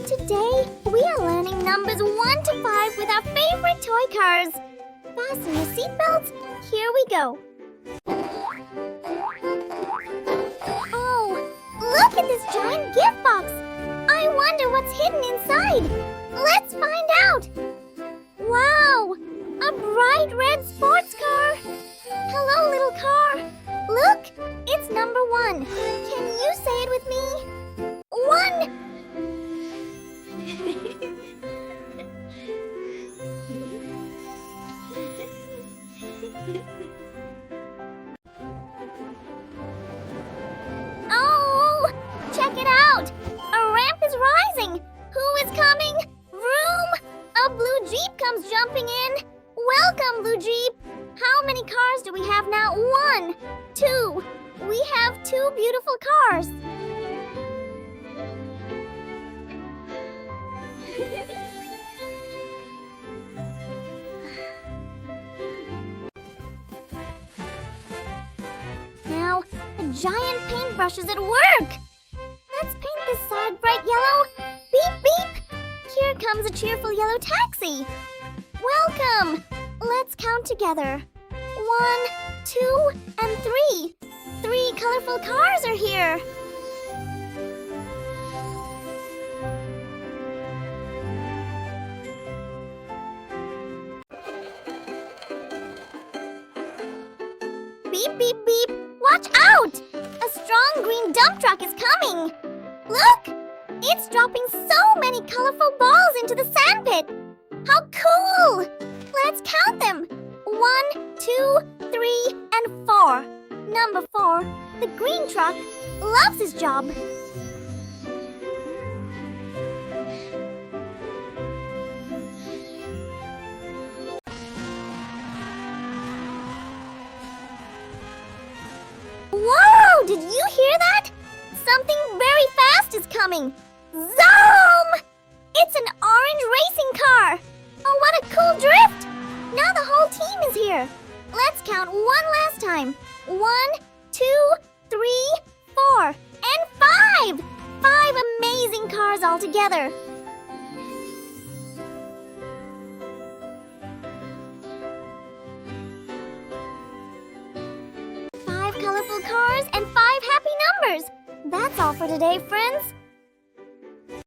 Today, we are learning numbers 1 to 5 with our favorite toy cars. Fasten your seatbelts. Here we go. Oh, look at this giant gift box. I wonder what's hidden inside. Let's find out. Wow, a bright red sports car. Hello, little car. Look, it's number 1. Can you say it with me? 1. Oh, check it out. A ramp is rising. Who is coming? Vroom! A blue Jeep comes jumping in. Welcome, blue Jeep. How many cars do we have now? 1, 2. We have 2 beautiful cars. Now, the giant paintbrush is at work. Let's paint this side bright yellow. Beep, beep. Here comes a cheerful yellow taxi. Welcome. Let's count together. 1, 2, and 3. 3 colorful cars are here. Beep, beep, beep. Watch out! A strong green dump truck is coming. Look! It's dropping so many colorful balls into the sandpit. How cool! Let's count them. 1, 2, 3, and 4. Number 4, the green truck, loves his job. Whoa! Did you hear that? Something very fast is coming. Zoom! It's an orange racing car. Oh, what a cool drift! Now the whole team is here. Let's count one last time. 1, 2, 3, 4, and 5! 5 amazing cars all together. Five colorful cars and 5 happy numbers. That's all for today, friends.